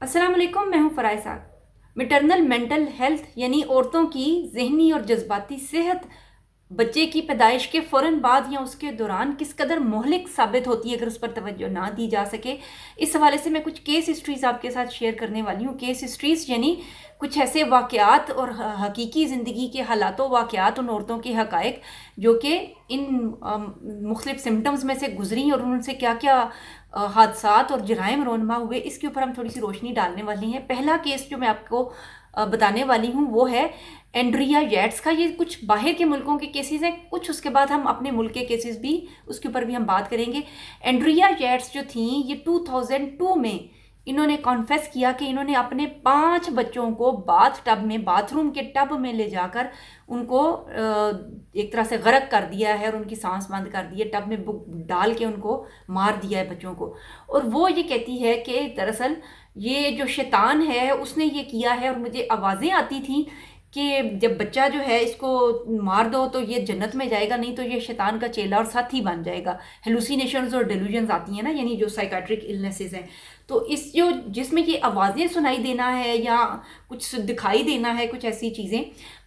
अस्सलाम वालेकुम, मैं हूँ फ़राइज़ आग। मैटरनल मेंटल हेल्थ यानी औरतों की ज़हनी और जज्बाती सेहत बच्चे की पैदाइश के फ़ौरन बाद या उसके दौरान किस कदर मोहलिक साबित होती है अगर उस पर तवज्जो ना दी जा सके। इस हवाले से मैं कुछ केस हिस्ट्रीज़ आपके साथ शेयर करने वाली हूँ। केस हिस्ट्रीज़ यानी कुछ ऐसे वाक़यात और हकीकी ज़िंदगी के हालातों वाक़यात, उन औरतों के हक़ाइक़ जो कि इन मुख्तलिफ़ सिम्पटम्स में से गुज़री और उनसे क्या-क्या हादसात और जराइम रोनमा हुए, इसके ऊपर हम थोड़ी सी रोशनी डालने वाली हैं। पहला केस जो मैं आपको बताने वाली हूँ वो है एंड्रिया येट्स का। ये कुछ बाहर के मुल्कों के केसेस हैं, कुछ उसके बाद हम अपने मुल्क के केसेस भी उसके ऊपर भी हम बात करेंगे। एंड्रिया येट्स जो थी ये 2002 में इन्होंने कॉन्फेस किया कि इन्होंने अपने 5 बच्चों को बाथ टब में, बाथरूम के टब में ले जाकर उनको एक तरह से गर्क कर दिया है और उनकी सांस बंद कर दी है, टब में डाल के उनको मार दिया है बच्चों को। और वो ये कहती है कि दरअसल ये जो शैतान है उसने ये किया है और मुझे आवाज़ें आती थी कि जब बच्चा जो है इसको मार दो तो ये जन्नत में जाएगा, नहीं तो ये शैतान का चेला और साथी बन जाएगा। हेलुसिनेशंस और डेल्यूजन्स आती हैं ना, यानी जो साइकाट्रिक इलनेसेस हैं। तो इस जो जिसमें ये आवाज़ें सुनाई देना है या कुछ दिखाई देना है, कुछ ऐसी चीज़ें,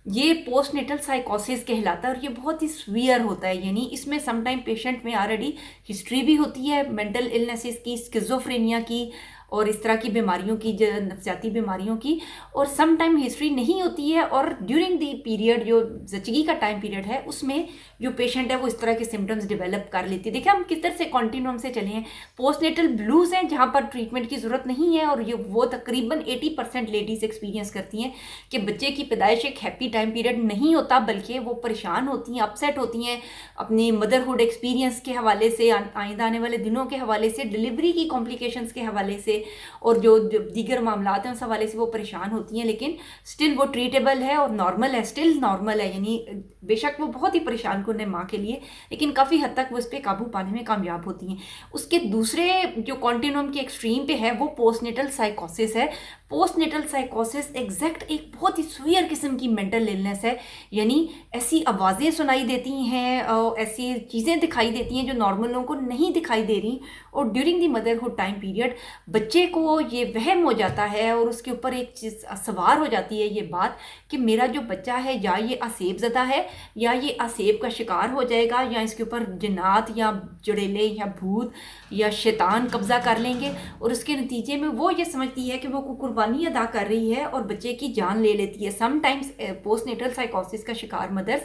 ये पोस्टनेटल साइकोसिस कहलाता है और ये बहुत ही सीवियर होता है। यानी इसमें समटाइम पेशेंट में ऑलरेडी हिस्ट्री भी होती है मेंटल इलनेसेस की, स्किज़ोफ्रेनिया की और इस तरह की बीमारियों की, नफ्सियाती बीमारियों की, और सम टाइम हिस्ट्री नहीं होती है। और ड्यूरिंग दी पीरियड, जो ज़चगी का टाइम पीरियड है, उसमें जो पेशेंट है वो इस तरह के सिम्टम्स डेवलप कर लेती है। देखिए हम किस तरह से कॉन्टिन्यूम से चले हैं। पोस्टनेटल ब्लूज़ हैं जहाँ पर ट्रीटमेंट की ज़रूरत नहीं है और ये वो तकरीबन 80% लेडीज़ एक्सपीरियंस करती हैं कि बच्चे की पैदाइश एक हैप्पी टाइम पीरियड नहीं होता, बल्कि वो परेशान होती हैं, अपसेट होती हैं अपनी मदरहुड एक्सपीरियंस के हवाले से, आइंदा आने वाले दिनों के हवाले से, डिलीवरी की कॉम्प्लिकेशंस के हवाले से और जो दीगर मामलात हैं उस हवाले से वो परेशान होती हैं। लेकिन स्टिल वो ट्रीटेबल है और नॉर्मल है, स्टिल नॉर्मल है। यानी बेशक वो बहुत ही परेशान कुन है माँ के लिए, लेकिन काफ़ी हद तक वो इस पर काबू पाने में कामयाब होती हैं। उसके दूसरे जो कॉन्टिन्यूम के एक्सट्रीम पे है वो पोस्टनेटल साइकोसिस है। पोस्टनेटल साइकोसिस एग्जैक्ट एक बहुत ही सीवियर किस्म की मेंटल इलनेस है। यानी ऐसी आवाज़ें सुनाई देती हैं और ऐसी चीज़ें दिखाई देती हैं जो नॉर्मल लोगों को नहीं दिखाई दे रही, और during the motherhood time period बच्चे को ये वहम हो जाता है और उसके ऊपर एक चीज़ सवार हो जाती है ये बात कि मेरा जो बच्चा है या ये आसेब ज़दा है या ये आसेब का शिकार हो जाएगा, या इसके ऊपर जिन्नात या जुड़ेले या भूत या शैतान कब्जा कर लेंगे। और उसके नतीजे में वो ये समझती है कि वो कुर्बानी अदा कर रही है और बच्चे की जान ले लेती है। समटाइम्स पोस्टनेटल साइकोसिस का शिकार मदर्स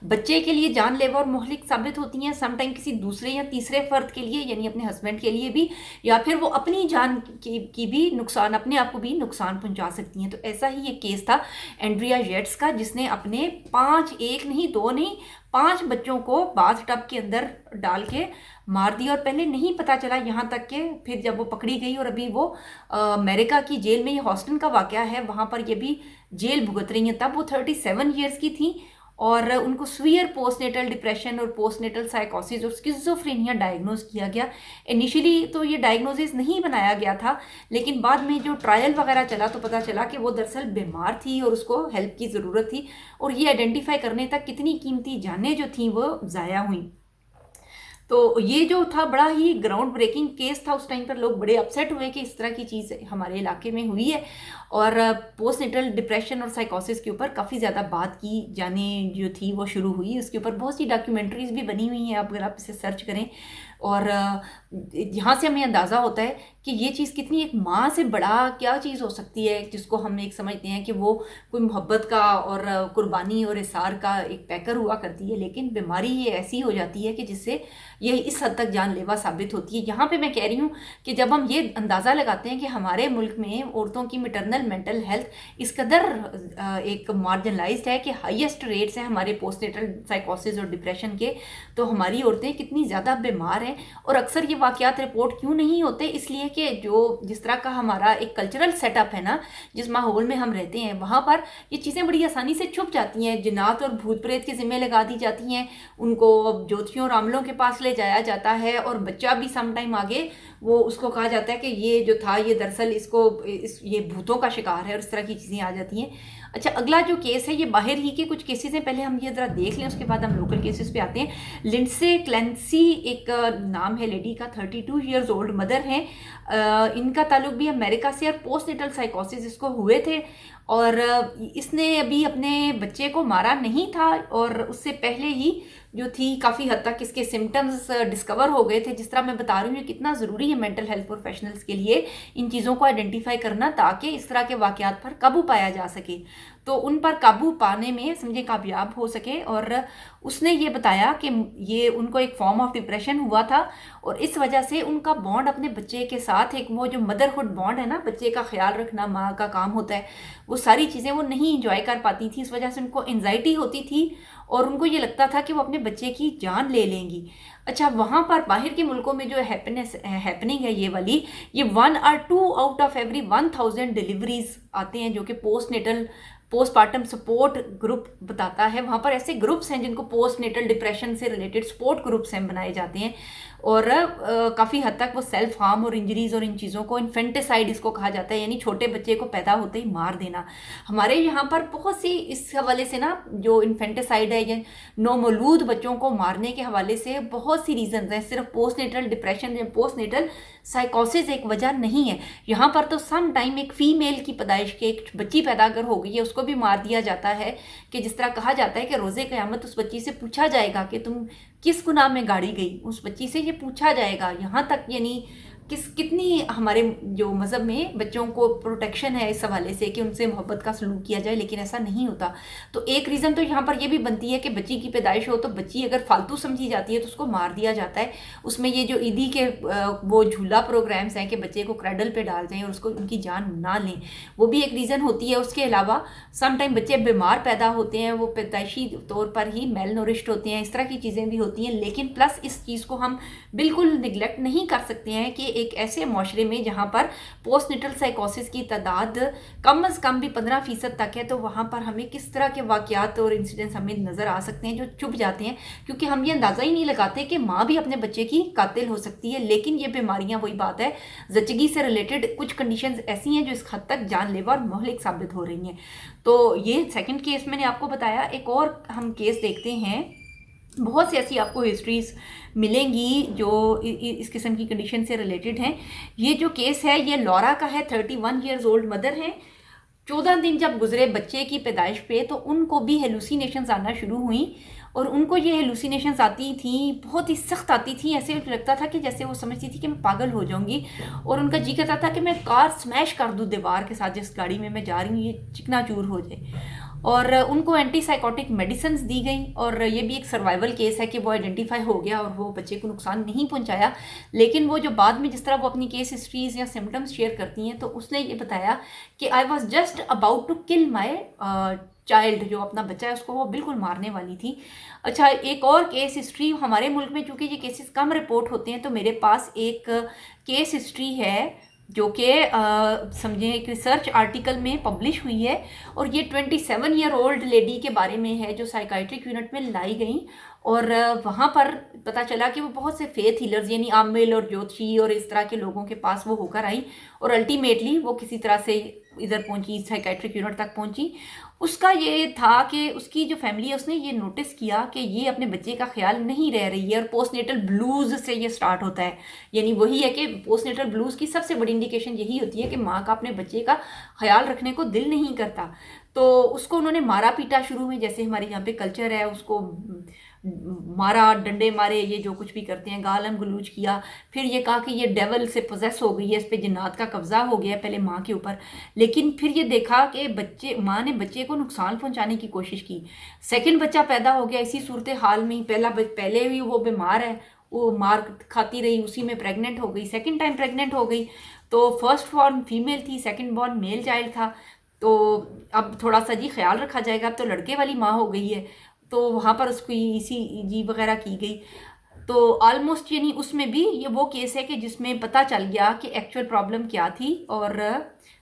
बच्चे के लिए जानलेवा और मोहलिक साबित होती हैं, समटाइम किसी दूसरे या तीसरे फर्द के लिए यानी अपने हस्बैंड के लिए भी, या फिर वो अपनी जान की भी नुकसान, अपने आप को भी नुकसान पहुंचा सकती हैं। तो ऐसा ही एक केस था एंड्रिया येट्स का, जिसने अपने 5, एक नहीं, 2 नहीं, 5 बच्चों को बाथ टब के अंदर डाल के मार दिया। और पहले नहीं पता चला, यहाँ तक कि फिर जब वो पकड़ी गई और अभी वो अमेरिका की जेल में, ये हॉस्टन का वाक़या है, वहाँ पर ये भी जेल भुगत रही हैं। तब वो 37 ईयर्स की थी और उनको सीवियर पोस्टनेटल डिप्रेशन और पोस्टनेटल साइकोसिस और स्किज़ोफ्रेनिया डायग्नोज किया गया। इनिशियली तो ये डायग्नोसिस नहीं बनाया गया था, लेकिन बाद में जो ट्रायल वगैरह चला तो पता चला कि वो दरअसल बीमार थी और उसको हेल्प की ज़रूरत थी, और ये आइडेंटिफाई करने तक कितनी कीमती जानें जो थी वो ज़ाया हुई। तो ये जो था बड़ा ही ग्राउंड ब्रेकिंग केस था। उस टाइम पर लोग बड़े अपसेट हुए कि इस तरह की चीज़ हमारे इलाके में हुई है, और पोस्टनेटल डिप्रेशन और साइकोसिस के ऊपर काफ़ी ज़्यादा बात की जाने जो थी वो शुरू हुई। उसके ऊपर बहुत सी डॉक्यूमेंट्रीज़ भी बनी हुई हैं, अगर आप इसे सर्च करें। और यहाँ से हमें अंदाज़ा होता है कि ये चीज़ कितनी, एक माँ से बड़ा क्या चीज़ हो सकती है, जिसको हम एक समझते हैं कि वो कोई मोहब्बत का और कुर्बानी और इसार का एक पैकर हुआ करती है, लेकिन बीमारी ये ऐसी हो जाती है कि जिससे ये इस हद तक जानलेवा साबित होती है। यहाँ पे मैं कह रही हूँ कि जब हम ये अंदाज़ा लगाते हैं कि हमारे मुल्क में औरतों की मैटरनल मेंटल हेल्थ इस कदर एक मार्जिनलाइज्ड है कि हाईएस्ट रेट्स हैं हमारे पोस्टनेटल साइकोसिस और डिप्रेशन के, तो हमारी औरतें कितनी ज़्यादा बीमार हैं। और अक्सर ये वाक़यात रिपोर्ट क्यों नहीं होते, इसलिए कि जो जिस तरह का हमारा एक कल्चरल सेटअप है ना, जिस माहौल में हम रहते हैं, वहाँ पर ये चीज़ें बड़ी आसानी से छुप जाती हैं। जिन्नात और भूत प्रेत के ज़िम्मे लगा दी जाती हैं, उनको ज्योतिषियों और आमलों के पास ले जाया जाता है, और बच्चा भी सम टाइम आगे वो उसको कहा जाता है कि ये जो था ये दरअसल ये भूतों का शिकार है, और इस तरह की चीज़ें आ जाती हैं। अच्छा, अगला जो केस है ये बाहर ही के कुछ केसेस हैं, पहले हम ये ज़रा देख लें, उसके बाद हम लोकल केसेस पे आते हैं। लिंडसे क्लेंसी एक नाम है लेडी का, 32 ईयर्स ओल्ड मदर हैं। इनका ताल्लुक भी अमेरिका से, और पोस्ट नेटल साइकोसिस इसको हुए थे, और इसने अभी अपने बच्चे को मारा नहीं था, और उससे पहले ही जो थी काफ़ी हद तक इसके सिम्टम्स डिस्कवर हो गए थे। जिस तरह मैं बता रही हूँ कितना ज़रूरी है मेंटल हेल्थ प्रोफेशनल्स के लिए इन चीज़ों को आइडेंटिफाई करना, ताकि इस तरह के वाक़यात पर काबू पाया जा सके, तो उन पर काबू पाने में समझे कामयाब हो सके। और उसने ये बताया कि ये उनको एक फॉर्म ऑफ डिप्रेशन हुआ था, और इस वजह से उनका बॉन्ड अपने बच्चे के साथ, एक वो जो मदरहुड बॉन्ड है ना, बच्चे का ख्याल रखना माँ का काम होता है, वो सारी चीज़ें वो नहीं इंजॉय कर पाती थी। इस वजह से उनको एंजाइटी होती थी, और उनको ये लगता था कि वो अपने बच्चे की जान ले लेंगी। अच्छा, वहाँ पर बाहर के मुल्कों में जो हैपनिंग है ये वाली, ये 1 or 2 out of every 1000 deliveries आते हैं जो कि पोस्टपार्टम सपोर्ट ग्रुप बताता है। वहाँ पर ऐसे ग्रुप्स हैं जिनको पोस्ट नेटल डिप्रेशन से रिलेटेड सपोर्ट ग्रुप्स हैं बनाए जाते हैं, और काफ़ी हद तक वो सेल्फ हार्म और इंजरीज और इन चीज़ों को, इन्फेंटिसाइड इसको कहा जाता है, यानी छोटे बच्चे को पैदा होते ही मार देना। हमारे यहाँ पर बहुत सी इस हवाले से ना, जो इन्फेंटिसाइड है या नौमौलूद बच्चों को मारने के हवाले से बहुत सी रीज़न हैं। सिर्फ पोस्ट नेटल डिप्रेशन या पोस्ट नेटल साइकोसिस एक वजह नहीं है। यहाँ पर तो सम टाइम एक फ़ीमेल की पैदाइश के, एक बच्ची पैदा अगर हो गई है उसको भी मार दिया जाता है, कि जिस तरह कहा जाता है कि रोज़े क़यामत उस बच्ची से पूछा जाएगा कि तुम किस गुनाह में गाड़ी गई, उस बच्ची से ये पूछा जाएगा। यहाँ तक यानी कितनी हमारे जो मज़हब में बच्चों को प्रोटेक्शन है इस हवाले से कि उनसे मोहब्बत का सलूक किया जाए, लेकिन ऐसा नहीं होता। तो एक रीज़न तो यहाँ पर ये भी बनती है कि बच्ची की पैदाइश हो तो बच्ची अगर फालतू समझी जाती है तो उसको मार दिया जाता है। उसमें ये जो ईदी के वो झूला प्रोग्राम्स हैं कि बच्चे को क्रैडल पे डाल दें और उसको उनकी जान ना लें, वो भी एक रीज़न होती है। उसके अलावा सम टाइम बच्चे बीमार पैदा होते हैं, वो पैदाइशी तौर पर ही मेल नोरिश्ड होते हैं, इस तरह की चीज़ें भी होती हैं। लेकिन प्लस इस चीज़ को हम बिल्कुल निगलेक्ट नहीं कर सकते हैं कि एक ऐसे माशरे में जहाँ पर पोस्टनेटल साइकोसिस की तादाद कम अज़ कम भी 15% तक है, तो वहाँ पर हमें किस तरह के वाक़यात और इंसिडेंट्स हमें नज़र आ सकते हैं जो छुप जाते हैं, क्योंकि हम ये अंदाज़ा ही नहीं लगाते कि माँ भी अपने बच्चे की कातिल हो सकती है। लेकिन ये बीमारियाँ, वही बात है, ज़चगी से रिलेटेड कुछ कंडीशंस ऐसी हैं जो इस हद तक जानलेवा और मोहलिक साबित हो रही हैं। तो ये सेकंड केस मैंने आपको बताया। एक और हम केस देखते हैं। बहुत सी ऐसी आपको हिस्ट्रीज मिलेंगी जो इस किस्म की कंडीशन से रिलेटेड हैं। ये जो केस है ये लॉरा का है। 31 ईयर्स ओल्ड मदर हैं। 14 दिन जब गुजरे बच्चे की पैदाइश पे तो उनको भी हेलुसिनेशंस आना शुरू हुई, और उनको ये हेलुसिनेशंस आती थी, बहुत ही सख्त आती थी। ऐसे लगता था कि जैसे वो समझती थी कि मैं पागल हो जाऊंगी, और उनका जी कहता था कि मैं कार स्मैश कर दूँ दीवार के साथ, जिस गाड़ी में मैं जा रही हूँ ये चिकनाचूर हो जाए। और उनको एंटीसाइकोटिक मेडिसिन दी गई, और ये भी एक सर्वाइवल केस है कि वो आइडेंटिफाई हो गया और वो बच्चे को नुकसान नहीं पहुंचाया। लेकिन वो जो बाद में जिस तरह वो अपनी केस हिस्ट्रीज या सिम्टम्स शेयर करती हैं, तो उसने ये बताया कि I was just about to kill my child, जो अपना बच्चा है उसको वो बिल्कुल मारने वाली थी। अच्छा, एक और केस हिस्ट्री हमारे मुल्क में, चूँकि ये केसेस कम रिपोर्ट होते हैं, तो मेरे पास एक केस हिस्ट्री है जो कि समझें एक रिसर्च आर्टिकल में पब्लिश हुई है, और ये 27 ईयर ओल्ड लेडी के बारे में है जो साइकाइट्रिक यूनिट में लाई गई। और वहाँ पर पता चला कि वो बहुत से फेथ हीलर्स यानी आमिल और ज्योतिषी और इस तरह के लोगों के पास वो होकर आई, और अल्टीमेटली वो किसी तरह से इधर पहुंची, साइकाइट्रिक यूनिट तक पहुंची। उसका ये था कि उसकी जो फैमिली है उसने ये नोटिस किया कि ये अपने बच्चे का ख्याल नहीं रह रही है, और पोस्टनेटल ब्लूज़ से ये स्टार्ट होता है। यानी वही है कि पोस्टनेटल ब्लूज़ की सबसे बड़ी इंडिकेशन यही होती है कि माँ का अपने बच्चे का ख्याल रखने को दिल नहीं करता। तो उसको उन्होंने मारा पीटा शुरू में, जैसे हमारे यहाँ पे कल्चर है, उसको मारा, डंडे मारे, ये जो कुछ भी करते हैं, गालम गलूज किया। फिर ये कहा कि ये डेवल से पोजेस हो गई है, इस पे जिन्नात का कब्जा हो गया है पहले माँ के ऊपर। लेकिन फिर ये देखा कि माँ ने बच्चे को नुकसान पहुंचाने की कोशिश की। सेकंड बच्चा पैदा हो गया इसी सूरत हाल में। पहले भी वो बीमार है, वो मार खाती रही, उसी में प्रेग्नेंट हो गई, सेकेंड टाइम प्रेग्नेंट हो गई। तो फर्स्ट बॉर्न फीमेल थी, सेकेंड बॉर्न मेल चाइल्ड था। तो अब थोड़ा सा जी ख्याल रखा जाएगा, अब तो लड़के वाली माँ हो गई है, तो वहाँ पर उसको ECG वगैरह की गई। तो ऑलमोस्ट यानी उसमें भी ये वो केस है कि जिसमें पता चल गया कि एक्चुअल प्रॉब्लम क्या थी, और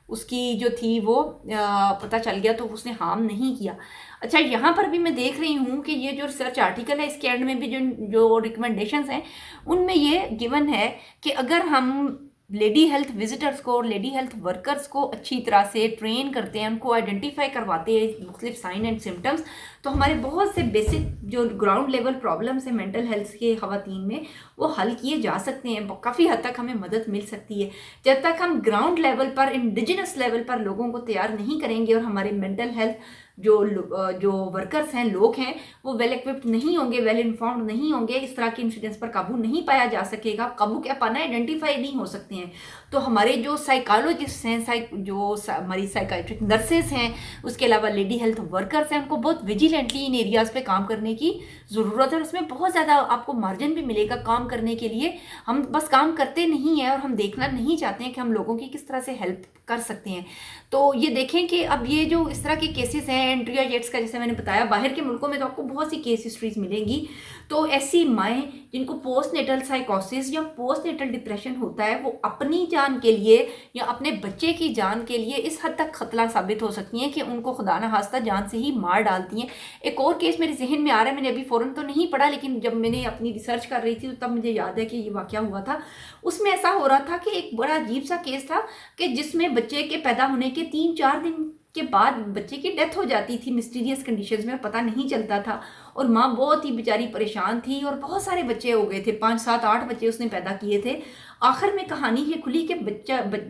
उसकी जो थी वो पता चल गया, तो उसने हार्म नहीं किया। अच्छा, यहाँ पर भी मैं देख रही हूँ कि ये जो रिसर्च आर्टिकल है इसके एंड में भी जो रिकमेंडेशंस हैं उनमें ये गिवन है कि अगर हम लेडी हेल्थ विजिटर्स को और लेडी हेल्थ वर्कर्स को अच्छी तरह से ट्रेन करते हैं, उनको आइडेंटिफाई करवाते हैं मुख्तलिफ साइन एंड सिम्टम्स, तो हमारे बहुत से बेसिक जो ग्राउंड लेवल प्रॉब्लम्स हैं मेंटल हेल्थ के खवातीन में वो हल किए जा सकते हैं। काफ़ी हद तक हमें मदद मिल सकती है। जब तक हम ग्राउंड लेवल पर, इंडिजिनस लेवल पर लोगों को तैयार नहीं करेंगे और हमारे मेंटल हेल्थ जो वर्कर्स हैं, लोग हैं, वो वेल इक्विप्ड नहीं होंगे, वेल इन्फॉर्म्ड नहीं होंगे, इस तरह के इंसिडेंट्स पर काबू नहीं पाया जा सकेगा, काबू क्या पाना, आइडेंटिफाई नहीं हो सकते हैं। तो हमारे जो साइकोलॉजिस्ट हैं, जो हमारी साइकाइट्रिक नर्सेज हैं, उसके अलावा लेडी हेल्थ वर्कर्स हैं, उनको बहुत विजिलेंटली इन एरियाज़ पे काम करने की ज़रूरत है। और उसमें बहुत ज़्यादा आपको मार्जिन भी मिलेगा काम करने के लिए। हम बस काम करते नहीं हैं और हम देखना नहीं चाहते हैं कि हम लोगों की किस तरह से हेल्प कर सकते हैं। तो ये देखें कि अब ये जो इस तरह के केसेस हैं एंड्रिया येट्स का, जैसे मैंने बताया, बाहर के मुल्कों में तो आपको बहुत सी केस हिस्ट्रीज मिलेंगी। तो ऐसी माएँ जिनको पोस्ट नेटल साइकोसिस या पोस्ट नेटल डिप्रेशन होता है, वो अपनी जान के लिए या अपने बच्चे की जान के लिए इस हद तक खतरा साबित हो सकती हैं कि उनको खुदा न खास्ता जान से ही मार डालती हैं। एक और केस मेरे जहन में आ रहा है, मैंने अभी फ़ौरन तो नहीं पढ़ा, लेकिन जब मैंने अपनी रिसर्च कर रही थी तो तब मुझे याद है कि ये वाक़या हुआ था। उसमें ऐसा हो रहा था कि एक बड़ा अजीब सा केस था कि जिसमें बच्चे के पैदा होने के 3-4 दिन के बाद बच्चे की डेथ हो जाती थी मिस्टीरियस कंडीशंस में, पता नहीं चलता था। और माँ बहुत ही बेचारी परेशान थी और बहुत सारे बच्चे हो गए थे, 5-7-8 बच्चे उसने पैदा किए थे। आखिर में कहानी ये खुली कि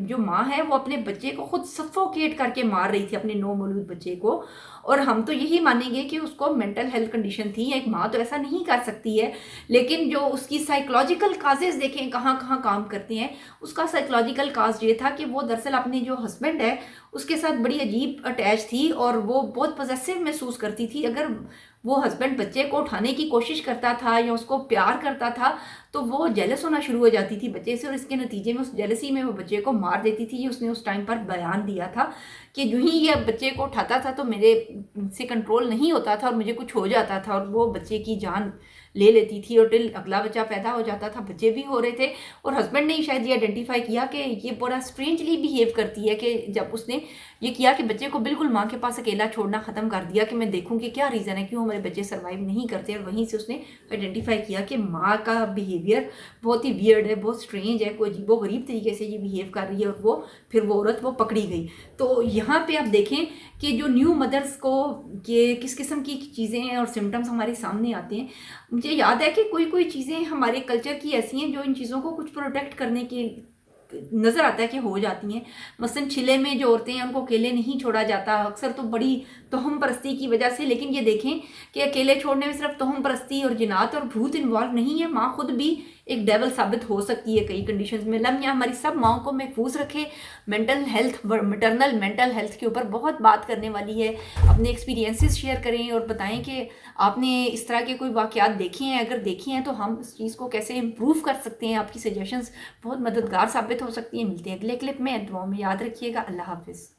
जो माँ है वो अपने बच्चे को खुद सफोकेट करके मार रही थी, अपने नौमौलूद बच्चे को। और हम तो यही मानेंगे कि उसको मेंटल हेल्थ कंडीशन थी, एक माँ तो ऐसा नहीं कर सकती है। लेकिन जो उसकी साइकोलॉजिकल काजेज देखें कहाँ कहाँ काम करते हैं, उसका साइकोलॉजिकल काज ये था कि वो दरअसल अपने जो हस्बैंड है उसके साथ बड़ी अजीब अटैच थी और वो बहुत पॉजेसिव महसूस करती थी। अगर वो हस्बैंड बच्चे को उठाने की कोशिश करता था या उसको प्यार करता था तो वो जेलस होना शुरू हो जाती थी बच्चे से, और इसके नतीजे में उस जेलसी में वो बच्चे को मार देती थी। उसने उस टाइम पर बयान दिया था कि जो ही ये बच्चे को उठाता था तो मेरे से कंट्रोल नहीं होता था और मुझे कुछ हो जाता था और वो बच्चे की जान ले लेती थी और टिल अगला बच्चा पैदा हो जाता था, बच्चे भी हो रहे थे। और हस्बैंड ने शायद ये आइडेंटिफाई किया कि ये बड़ा स्ट्रेंजली बिहेव करती है, कि जब उसने ये किया कि बच्चे को बिल्कुल माँ के पास अकेला छोड़ना ख़त्म कर दिया कि मैं देखूँ कि क्या रीज़न है, क्यों हमारे बच्चे सर्वाइव नहीं करते। और वहीं से उसने आइडेंटिफाई किया कि माँ का बिहेवियर बहुत ही वियर्ड है, बहुत स्ट्रेंज है, कोई अजीबोगरीब तरीके से ये बिहेव कर रही है। और वो औरत वो पकड़ी गई। तो यहाँ पे आप देखें कि जो न्यू मदर्स को ये किस किस्म की चीज़ें और सिम्टम्स हमारे सामने आते हैं। मुझे याद है कि कोई चीज़ें हमारे कल्चर की ऐसी हैं जो इन चीज़ों को कुछ प्रोटेक्ट करने की नज़र आता है कि हो जाती हैं। मसलन चिले में जो औरतें हैं उनको अकेले नहीं छोड़ा जाता, अक्सर तो बड़ी तोहम परस्ती की वजह से। लेकिन ये देखें कि अकेले छोड़ने में सिर्फ तोहम परस्ती और जिनात और भूत इन्वॉल्व नहीं है, माँ खुद भी एक डेवल साबित हो सकती है कई कंडीशंस में। लम्या हमारी सब माओं को महफूज रखे। Mental health, maternal mental health के ऊपर बहुत बात करने वाली है। अपने एक्सपीरियंसेस शेयर करें और बताएं कि आपने इस तरह के कोई वाक़यात देखे हैं, अगर देखे हैं तो हम इस चीज़ को कैसे इम्प्रूव कर सकते हैं। आपकी सजेशंस बहुत मददगार साबित हो सकती हैं। मिलते हैं अगले क्लिप में, दुआ में याद रखिएगा। अल्लाह हाफिज़।